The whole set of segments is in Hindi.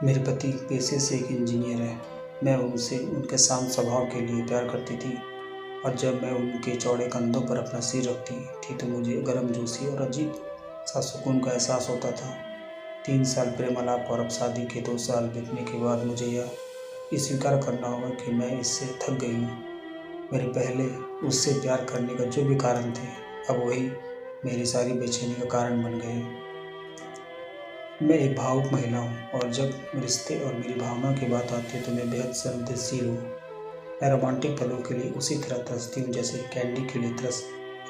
मेरे पति पेशे से एक इंजीनियर हैं। मैं उनसे उनके शांत स्वभाव के लिए प्यार करती थी और जब मैं उनके चौड़े कंधों पर अपना सिर रखती थी तो मुझे गर्मजोशी और अजीब सा सुकून का एहसास होता था। 3 साल प्रेमालाप और अब शादी के 2 साल बीतने के बाद मुझे यह स्वीकार करना होगा कि मैं इससे थक गई हूँ। मेरे पहले उससे प्यार करने का जो भी कारण थे, अब वही मेरी सारी बेचैनी का कारण बन गए। मैं एक भावुक महिला हूँ और जब रिश्ते और मेरी भावनाओं की बात आती है तो मैं बेहद संवेदनशील हूँ। मैं रोमांटिक पलों के लिए उसी तरह तरसती हूँ जैसे कैंडी के लिए तरस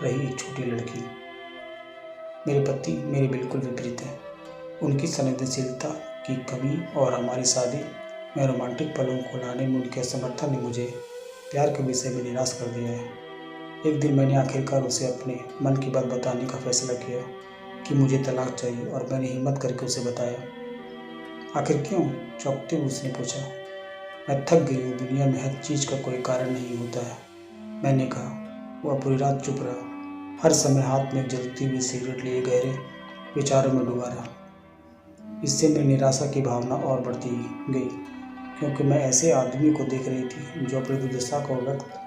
रही एक छोटी लड़की। मेरे पति मेरे बिल्कुल विपरीत हैं। उनकी संवेदनशीलता की कमी और हमारी शादी में रोमांटिक पलों को लाने में उनके असमर्थता ने मुझे प्यार के विषय में निराश कर दिया है। एक दिन मैंने आखिरकार उसे अपने मन की बात बताने का फैसला किया कि मुझे तलाक चाहिए और मैंने हिम्मत करके उसे बताया। आखिर क्यों? चौंकते हुए उसने पूछा। मैं थक गई हूँ, दुनिया में हर चीज़ का कोई कारण नहीं होता है, मैंने कहा। वह पूरी रात चुप रहा, हर समय हाथ में एक जलती हुई सिगरेट लिए गहरे विचारों में डूबा रहा। इससे मेरी निराशा की भावना और बढ़ती गई क्योंकि मैं ऐसे आदमी को देख रही थी जो अपनी दुर्दशा को व्यक्त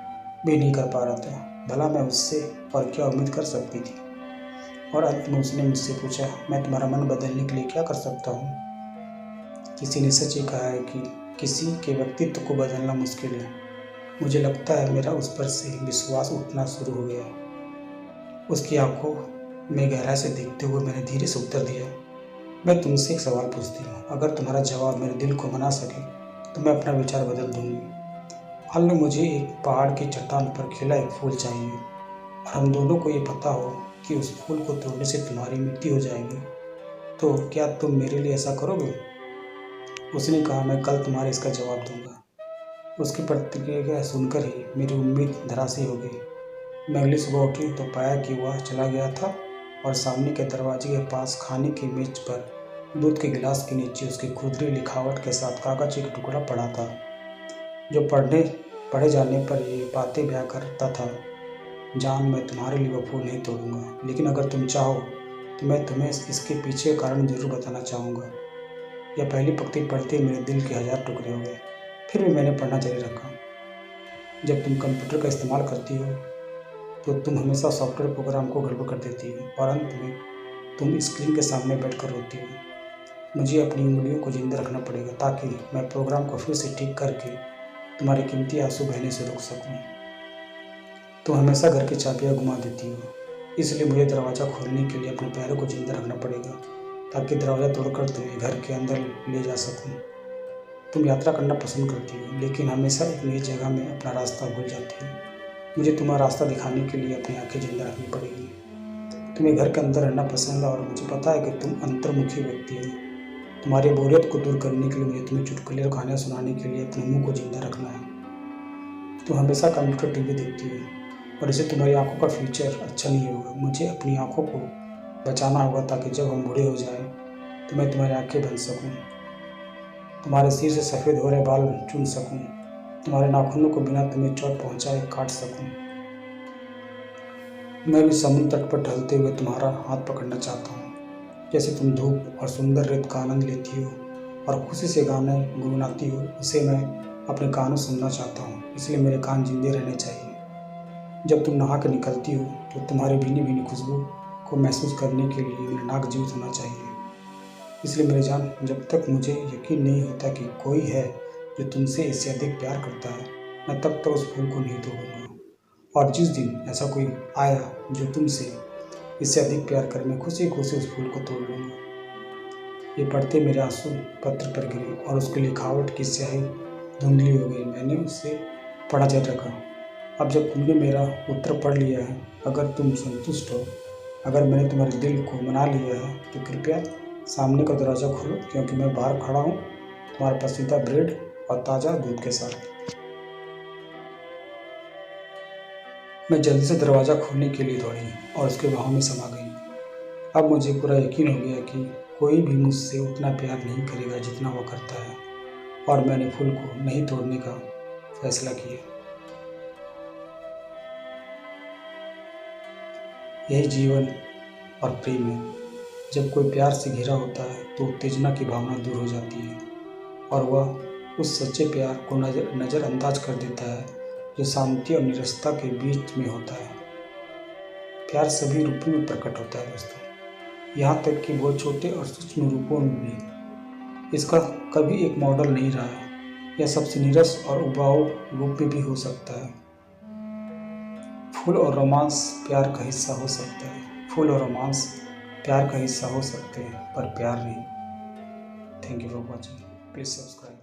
भी नहीं कर पा रहा था। भला मैं उससे और क्या उम्मीद कर सकती थी? और अंत में उसने मुझसे पूछा, मैं तुम्हारा मन बदलने के लिए क्या कर सकता हूँ? किसी ने सच ही कहा है कि किसी के व्यक्तित्व को बदलना मुश्किल है। मुझे लगता है मेरा उस पर से विश्वास उठना शुरू हो गया। उसकी आंखों में गहराई से देखते हुए मैंने धीरे से उत्तर दिया, मैं तुमसे एक सवाल पूछती हूँ, अगर तुम्हारा जवाब मेरे दिल को मना सके तो मैं अपना विचार बदल दूंगी। हाल में मुझे एक पहाड़ की चट्टान पर खिला एक फूल चाहिए और हम दोनों को ये पता हो कि उस फूल को तोड़ने से तुम्हारी मृत्यु हो जाएगी, तो क्या तुम मेरे लिए ऐसा करोगे? उसने कहा, मैं कल तुम्हारे इसका जवाब दूंगा। उसकी प्रतिक्रिया सुनकर ही मेरी उम्मीद धराशायी हो गई। मैं अगली सुबह उठी तो पाया कि वह चला गया था और सामने के दरवाजे के पास खाने की मेज पर दूध के गिलास के नीचे उसकी खुरदरी लिखावट के साथ कागज एक टुकड़ा पड़ा था जो पढ़े जाने पर ये बातें बयां करता था, जान, मैं तुम्हारे लिए वो फूल नहीं तोड़ूंगा, लेकिन अगर तुम चाहो तो मैं तुम्हें इसके पीछे का कारण जरूर बताना चाहूँगा। यह पहली पंक्ति पढ़ते ही मेरे दिल के 1000 टुकड़े हो गए। फिर भी मैंने पढ़ना जारी रखा। जब तुम कंप्यूटर का इस्तेमाल करती हो तो तुम हमेशा सॉफ्टवेयर प्रोग्राम को गड़बड़ कर देती हो और अंत में तुम स्क्रीन के सामने बैठकर रोती हो। मुझे अपनी उंगलियों को जिंदा रखना पड़ेगा ताकि मैं प्रोग्राम को फिर से ठीक करके तुम्हारे कीमती आंसू बहने से रोक सकूं। तुम हमेशा घर की चाबियां घुमा देती हो, इसलिए मुझे दरवाज़ा खोलने के लिए अपने पैरों को जिंदा रखना पड़ेगा ताकि दरवाज़ा तोड़कर तुम्हें घर के अंदर ले जा सकूं। तुम यात्रा करना पसंद करती हो लेकिन हमेशा एक नई जगह में अपना रास्ता भूल जाती हो। मुझे तुम्हारा रास्ता दिखाने के लिए अपनी आंखें जिंदा रखनी पड़ेगी। तुम्हें घर के अंदर रहना पसंद है और मुझे पता है कि तुम अंतर्मुखी व्यक्ति हो। तुम्हारी बोरियत को दूर करने के लिए मुझे तुम्हें चुटकुले और कहानियाँ सुनाने के लिए अपने मुंह को जिंदा रखना है। तुम हमेशा कंप्यूटर टीवी देखती हो और इससे तुम्हारी आंखों का फ्यूचर अच्छा नहीं होगा। मुझे अपनी आंखों को बचाना होगा ताकि जब हम बूढ़े हो जाएं तो मैं तुम्हारी आंखें बन सकूं, तुम्हारे सिर से सफ़ेद हो रहे बाल चुन सकूं, तुम्हारे नाखूनों को बिना तुम्हें चोट पहुंचाए काट सकूं। मैं भी समुद्र तट पर टहलते हुए तुम्हारा हाथ पकड़ना चाहता हूँ, जैसे तुम धूप और सुंदर रेत का आनंद लेती हो और खुशी से गाने गुनगुनाती हो, उसे मैं अपने कानों सुनना चाहता हूँ, इसलिए मेरे कान जिंदे रहने चाहिए। जब तुम नहा कर निकलती हो तो तुम्हारी भीनी भीनी खुशबू को महसूस करने के लिए मेरा नाक जीवित होना चाहिए। इसलिए मेरी जान, जब तक मुझे यकीन नहीं होता कि कोई है जो तुमसे इससे अधिक प्यार करता है, मैं तब तक उस फूल को नहीं तोड़ूंगा। और जिस दिन ऐसा कोई आया जो तुमसे इससे अधिक प्यार करे, मैं खुशी खुशी उस फूल को तोड़ लूँगा। ये पढ़ते मेरे आंसू पत्र पर गिरे और उसकी लिखावट की स्याही धुंधली हो गई। मैंने उसे पढ़ा जारी रखा। अब जब तुमने मेरा उत्तर पढ़ लिया है, अगर तुम संतुष्ट हो, अगर मैंने तुम्हारे दिल को मना लिया है, तो कृपया सामने का दरवाज़ा खोलो क्योंकि मैं बाहर खड़ा हूँ तुम्हारा पसंदीदा ब्रेड और ताज़ा दूध के साथ। मैं जल्दी से दरवाज़ा खोलने के लिए दौड़ी और उसके बाहों में समा गई। अब मुझे पूरा यकीन हो गया कि कोई भी मुझसे उतना प्यार नहीं करेगा जितना वो करता है और मैंने फूल को नहीं तोड़ने का फैसला किया। यही जीवन और प्रेम है। जब कोई प्यार से घिरा होता है तो उत्तेजना की भावना दूर हो जाती है और वह उस सच्चे प्यार को नज़रअंदाज कर देता है जो शांति और निरस्ता के बीच में होता है। प्यार सभी रूपों में प्रकट होता है दोस्तों, यहाँ तक कि बहुत छोटे और सूक्ष्म रूपों में भी। इसका कभी एक मॉडल नहीं रहा है, यह सबसे नीरस और उबाऊ रूप में भी हो सकता है। फूल और रोमांस प्यार का हिस्सा हो सकता है, फूल और रोमांस प्यार का हिस्सा हो सकते हैं, पर प्यार नहीं। Thank you for watching, please subscribe.